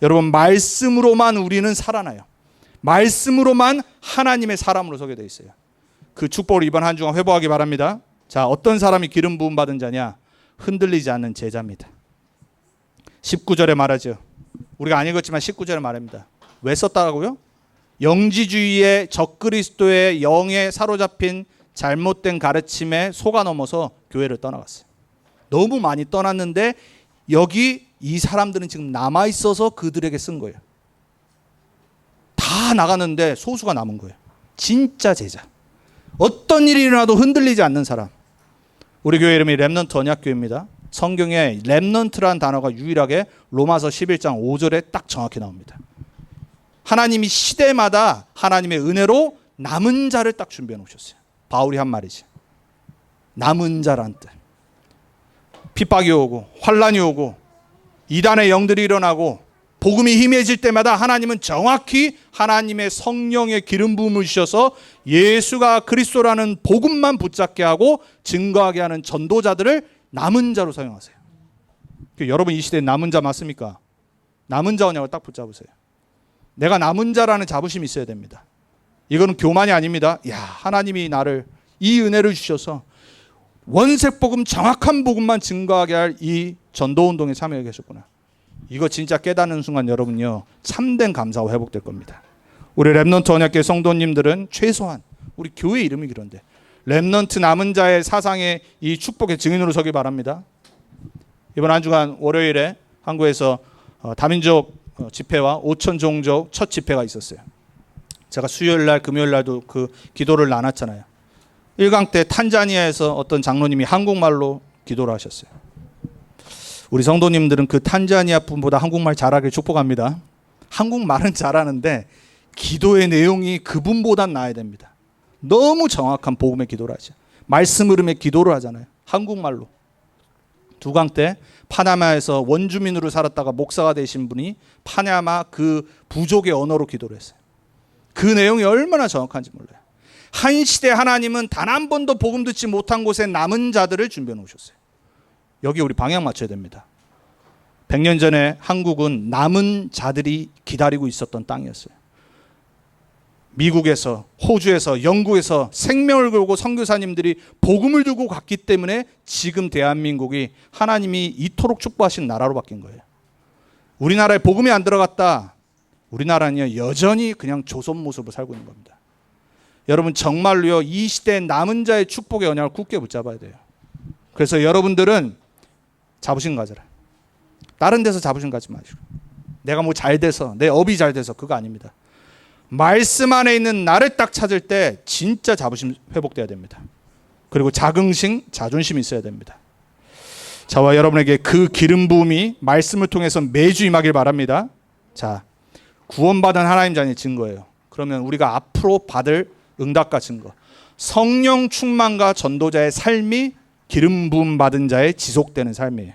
여러분, 말씀으로만 우리는 살아나요. 말씀으로만 하나님의 사람으로 서게 되어 있어요. 그 축복을 이번 한 주간 회복하기 바랍니다. 자, 어떤 사람이 기름 부음 받은 자냐? 흔들리지 않는 제자입니다. 19절에 말하죠. 우리가 안 읽었지만 19절에 말합니다. 왜 썼다고요? 영지주의의 적그리스도의 영에 사로잡힌 잘못된 가르침에 속아 넘어서 교회를 떠나갔어요. 너무 많이 떠났는데 여기 이 사람들은 지금 남아 있어서 그들에게 쓴 거예요. 다 나가는데 소수가 남은 거예요. 진짜 제자. 어떤 일이 일어나도 흔들리지 않는 사람. 우리 교회 이름이 렘넌트 언약교회입니다. 성경에 렘넌트라는 단어가 유일하게 로마서 11장 5절에 딱 정확히 나옵니다. 하나님이 시대마다 하나님의 은혜로 남은 자를 딱 준비해 놓으셨어요. 바울이 한 말이지. 남은 자란 뜻. 핍박이 오고 환란이 오고 이단의 영들이 일어나고 복음이 희미해질 때마다 하나님은 정확히 하나님의 성령의 기름 부음을 주셔서 예수가 그리스도라는 복음만 붙잡게 하고 증거하게 하는 전도자들을 남은 자로 사용하세요. 여러분 이 시대에 남은 자 맞습니까? 남은 자냐고 딱 붙잡으세요. 내가 남은 자라는 자부심이 있어야 됩니다. 이거는 교만이 아닙니다. 야, 하나님이 나를 이 은혜를 주셔서 원색 복음, 정확한 복음만 증거하게 할 이 전도 운동에 참여해 계셨구나. 이거 진짜 깨닫는 순간 여러분요, 참된 감사가 회복될 겁니다. 우리 렘넌트 언약교회 성도님들은 최소한 우리 교회 이름이 그런데 렘넌트 남은 자의 사상의 이 축복의 증인으로 서기 바랍니다. 이번 한 주간 월요일에 한국에서 다민족 집회와 5천 종족 첫 집회가 있었어요. 제가 수요일 날 금요일 날도 그 기도를 나눴잖아요. 1강 때 탄자니아에서 어떤 장로님이 한국말로 기도를 하셨어요. 우리 성도님들은 그 탄자니아 분보다 한국말 잘하길 축복합니다. 한국말은 잘하는데 기도의 내용이 그분보단 나아야 됩니다. 너무 정확한 복음의 기도를 하죠. 말씀 흐름의 기도를 하잖아요. 한국말로. 두강 때 파나마에서 원주민으로 살았다가 목사가 되신 분이 파나마 그 부족의 언어로 기도를 했어요. 그 내용이 얼마나 정확한지 몰라요. 한 시대 하나님은 단 한 번도 복음 듣지 못한 곳에 남은 자들을 준비해 놓으셨어요. 여기 우리 방향 맞춰야 됩니다. 100년 전에 한국은 남은 자들이 기다리고 있었던 땅이었어요. 미국에서, 호주에서, 영국에서 생명을 걸고 선교사님들이 복음을 들고 갔기 때문에 지금 대한민국이 하나님이 이토록 축복하신 나라로 바뀐 거예요. 우리나라에 복음이 안 들어갔다. 우리나라는 여전히 그냥 조선 모습으로 살고 있는 겁니다. 여러분 정말로요, 이 시대의 남은 자의 축복의 언약을 굳게 붙잡아야 돼요. 그래서 여러분들은 자부심 가져라. 다른 데서 자부심 가지 마시고, 내가 뭐 잘 돼서, 내 업이 잘 돼서, 그거 아닙니다. 말씀 안에 있는 나를 딱 찾을 때 진짜 자부심 회복돼야 됩니다. 그리고 자긍심, 자존심이 있어야 됩니다. 저와 여러분에게 그 기름 부음이 말씀을 통해서 매주 임하길 바랍니다. 자, 구원받은 하나님 자녀의 증거예요. 그러면 우리가 앞으로 받을 응답과 증거, 성령 충만과 전도자의 삶이 기름 부음 받은 자의 지속되는 삶이에요.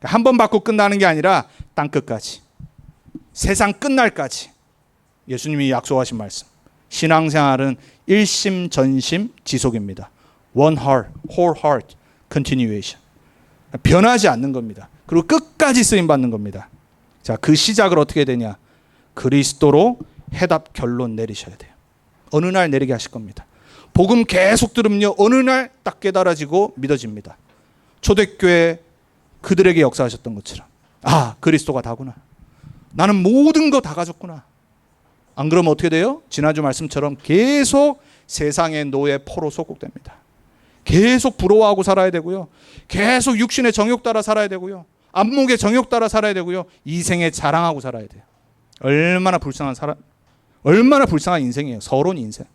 한 번 받고 끝나는 게 아니라 땅끝까지, 세상 끝날까지 예수님이 약속하신 말씀. 신앙생활은 일심 전심 지속입니다. One heart, whole heart, continuation. 변하지 않는 겁니다. 그리고 끝까지 쓰임 받는 겁니다. 자, 그 시작을 어떻게 해야 되냐? 그리스도로 해답 결론 내리셔야 돼요. 어느 날 내리게 하실 겁니다. 복음 계속 들으면요, 어느 날 딱 깨달아지고 믿어집니다. 초대교회 그들에게 역사하셨던 것처럼, 아, 그리스도가 다구나. 나는 모든 거 다 가졌구나. 안 그러면 어떻게 돼요? 지난주 말씀처럼 계속 세상의 노예 포로 속국됩니다. 계속 부러워하고 살아야 되고요. 계속 육신의 정욕 따라 살아야 되고요. 안목의 정욕 따라 살아야 되고요. 이생에 자랑하고 살아야 돼요. 얼마나 불쌍한 인생이에요. 서러운 인생.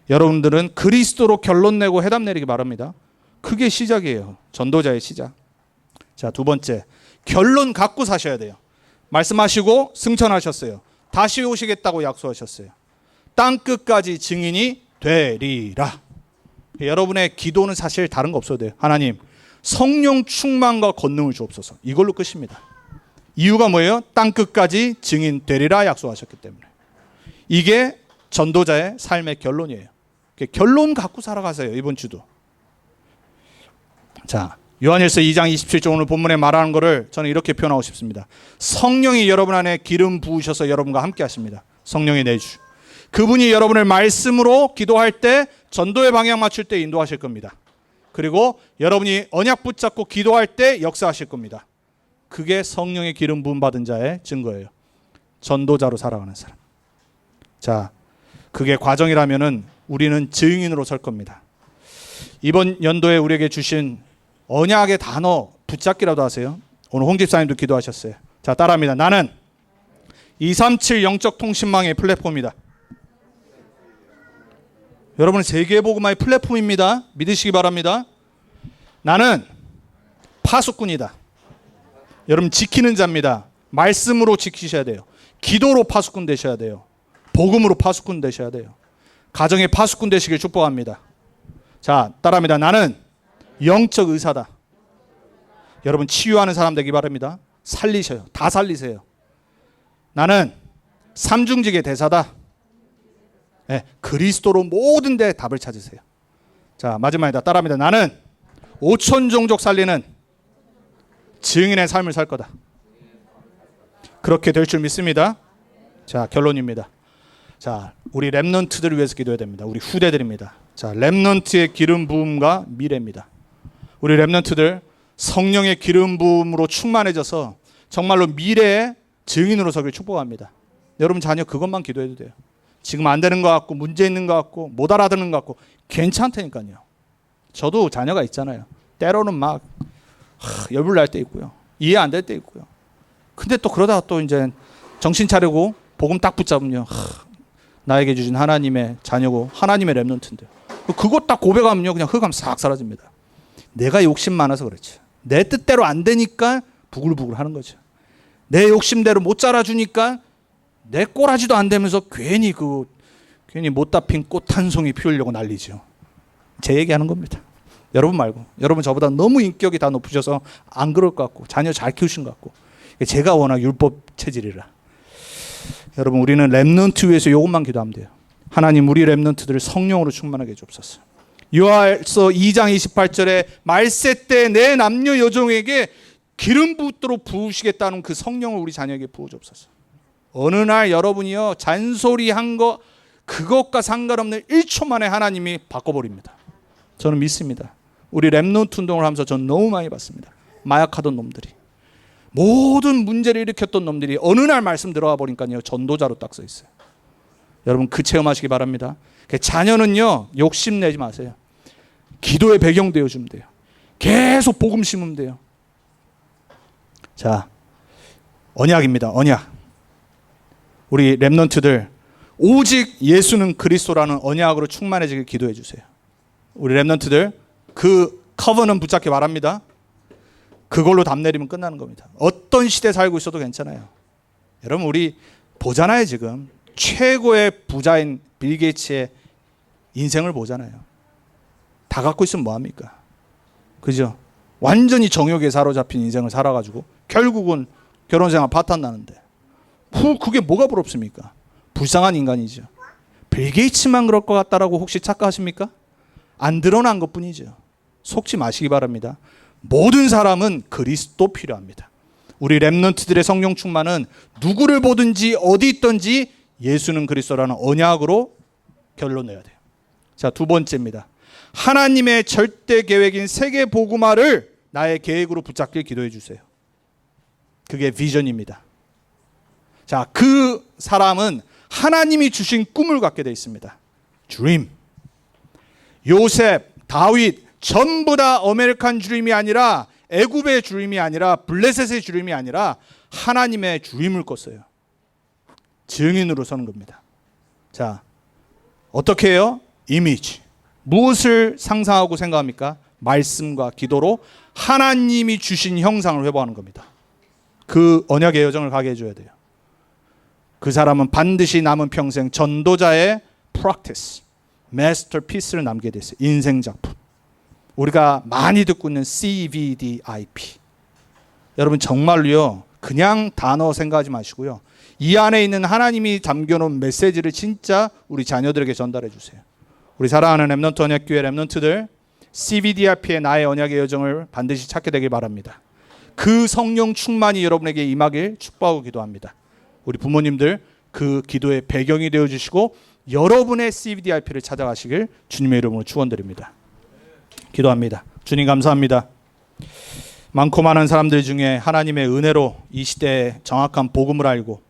여러분들은 그리스도로 결론 내고 해답 내리기 바랍니다. 그게 시작이에요. 전도자의 시작. 자, 두 번째, 결론 갖고 사셔야 돼요. 말씀하시고 승천하셨어요. 다시 오시겠다고 약속하셨어요. 땅 끝까지 증인이 되리라. 여러분의 기도는 사실 다른 거 없어도 돼요. 하나님, 성령 충만과 권능을 주옵소서. 이걸로 끝입니다. 이유가 뭐예요? 땅 끝까지 증인 되리라 약속하셨기 때문에. 이게 전도자의 삶의 결론이에요. 결론 갖고 살아가세요. 이번 주도. 자, 요한일서 2장 27절 오늘 본문에 말하는 것을 저는 이렇게 표현하고 싶습니다. 성령이 여러분 안에 기름 부으셔서 여러분과 함께 하십니다. 성령의 내주. 그분이 여러분을 말씀으로 기도할 때 전도의 방향 맞출 때 인도하실 겁니다. 그리고 여러분이 언약 붙잡고 기도할 때 역사하실 겁니다. 그게 성령의 기름 부음 받은 자의 증거예요. 전도자로 살아가는 사람. 자, 그게 과정이라면은 우리는 증인으로 설 겁니다. 이번 연도에 우리에게 주신 언약의 단어 붙잡기라도 하세요. 오늘 홍 집사님도 기도하셨어요. 자, 따라합니다. 나는 237 영적 통신망의 플랫폼이다. 여러분 세계복음화의 플랫폼입니다. 믿으시기 바랍니다. 나는 파수꾼이다. 여러분 지키는 자입니다. 말씀으로 지키셔야 돼요. 기도로 파수꾼 되셔야 돼요. 복음으로 파수꾼 되셔야 돼요. 가정의 파수꾼 되시길 축복합니다. 자, 따라합니다. 나는 영적 의사다. 여러분 치유하는 사람 되기 바랍니다. 살리셔요. 다 살리세요. 나는 삼중직의 대사다. 네, 그리스도로 모든 데 답을 찾으세요. 자, 마지막이다. 따라합니다. 나는 5천 종족 살리는 증인의 삶을 살 거다. 그렇게 될 줄 믿습니다. 자, 결론입니다. 자, 우리 렘넌트들을 위해서 기도해야 됩니다. 우리 후대들입니다. 자, 렘넌트의 기름 부음과 미래입니다. 우리 렘넌트들 성령의 기름 부음으로 충만해져서 정말로 미래의 증인으로 서길 축복합니다. 여러분 자녀 그것만 기도해도 돼요. 지금 안 되는 것 같고 문제 있는 것 같고 못 알아듣는 것 같고 괜찮다니까요. 저도 자녀가 있잖아요. 때로는 막 열불 날 때 있고요. 이해 안 될 때 있고요. 근데 또 그러다가 또 이제 정신 차리고 복음 딱 붙잡으면요. 나에게 주신 하나님의 자녀고 하나님의 렘넌트인데 그거 딱 고백하면요. 그냥 흑암 싹 사라집니다. 내가 욕심 많아서 그렇지. 내 뜻대로 안 되니까 부글부글 하는 거죠. 내 욕심대로 못 자라주니까 내 꼬라지도 안 되면서 괜히 못다 핀 꽃 한 송이 피우려고 난리죠. 제 얘기하는 겁니다. 여러분 말고. 여러분 저보다 너무 인격이 다 높으셔서 안 그럴 것 같고 자녀 잘 키우신 것 같고 제가 워낙 율법 체질이라. 여러분 우리는 렘넌트 위해서 이것만 기도하면 돼요. 하나님 우리 렘넌트들을 성령으로 충만하게 해주옵소서. 요한일서 2장 28절에 말세 때 내 남녀 여종에게 기름 붓도록 부으시겠다는 그 성령을 우리 자녀에게 부어주옵소서. 어느 날 여러분이요 잔소리한 거 그것과 상관없는 1초 만에 하나님이 바꿔버립니다. 저는 믿습니다. 우리 렘넌트 운동을 하면서 저는 너무 많이 봤습니다. 마약하던 놈들이 모든 문제를 일으켰던 놈들이 어느 날 말씀 들어가 보니까요 전도자로 딱 써 있어요. 여러분 그 체험하시기 바랍니다. 자녀는요 욕심내지 마세요. 기도의 배경 되어주면 돼요. 계속 복음 심으면 돼요. 자, 언약입니다. 언약. 우리 렘넌트들 오직 예수는 그리스도라는 언약으로 충만해지길 기도해 주세요. 우리 렘넌트들 그 커버는 붙잡기 바랍니다. 그걸로 답 내리면 끝나는 겁니다. 어떤 시대 살고 있어도 괜찮아요. 여러분 우리 보잖아요. 지금 최고의 부자인 빌 게이츠의 인생을 보잖아요. 다 갖고 있으면 뭐합니까? 그죠? 완전히 정욕에 사로잡힌 인생을 살아가지고 결국은 결혼생활 파탄 나는데 그게 뭐가 부럽습니까? 불쌍한 인간이죠. 빌 게이츠만 그럴 것 같다라고 혹시 착각하십니까? 안 드러난 것뿐이죠. 속지 마시기 바랍니다. 모든 사람은 그리스도 필요합니다. 우리 렘넌트들의 성령 충만은 누구를 보든지 어디 있든지 예수는 그리스도라는 언약으로 결론 내야 돼요. 자, 두 번째입니다. 하나님의 절대 계획인 세계 복음화를 나의 계획으로 붙잡길 기도해 주세요. 그게 비전입니다. 자, 그 사람은 하나님이 주신 꿈을 갖게 되어 있습니다. 드림. 요셉, 다윗 전부 다 아메리칸 드림이 아니라 애굽의 드림이 아니라 블레셋의 드림이 아니라 하나님의 드림을 꿨어요. 증인으로 서는 겁니다. 자, 어떻게 해요? 이미지. 무엇을 상상하고 생각합니까? 말씀과 기도로 하나님이 주신 형상을 회복하는 겁니다. 그 언약의 여정을 가게 해줘야 돼요. 그 사람은 반드시 남은 평생 전도자의 practice, masterpiece를 남게 됐어요. 인생 작품. 우리가 많이 듣고 있는 CVDIP. 여러분 정말로요, 그냥 단어 생각하지 마시고요, 이 안에 있는 하나님이 담겨놓은 메시지를 진짜 우리 자녀들에게 전달해 주세요. 우리 사랑하는 렘넌트 언약교회 렘넌트들, CVDIP의 나의 언약의 여정을 반드시 찾게 되길 바랍니다. 그 성령 충만이 여러분에게 임하길 축복하고 기도합니다. 우리 부모님들 그 기도의 배경이 되어주시고 여러분의 CVDIP를 찾아가시길 주님의 이름으로 축원드립니다. 기도합니다. 주님 감사합니다. 많고 많은 사람들 중에 하나님의 은혜로 이 시대에 정확한 복음을 알고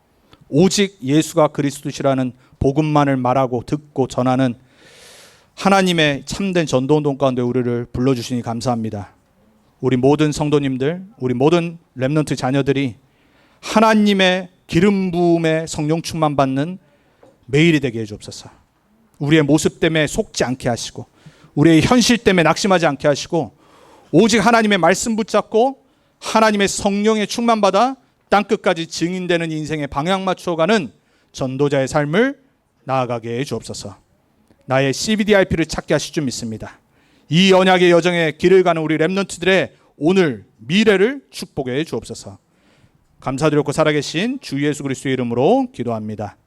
오직 예수가 그리스도시라는 복음만을 말하고 듣고 전하는 하나님의 참된 전도운동 가운데 우리를 불러주시니 감사합니다. 우리 모든 성도님들, 우리 모든 렘넌트 자녀들이 하나님의 기름 부음의 성령 충만 받는 매일이 되게 해주옵소서. 우리의 모습 때문에 속지 않게 하시고 우리의 현실 때문에 낙심하지 않게 하시고 오직 하나님의 말씀 붙잡고 하나님의 성령에 충만받아 땅끝까지 증인되는 인생의 방향 맞춰가는 전도자의 삶을 나아가게 해 주옵소서. 나의 CVDIP를 찾게 하실 줄 믿습니다. 이 언약의 여정에 길을 가는 우리 렘넌트들의 오늘 미래를 축복해 주옵소서. 감사드렸고 살아계신 주 예수 그리스도의 이름으로 기도합니다.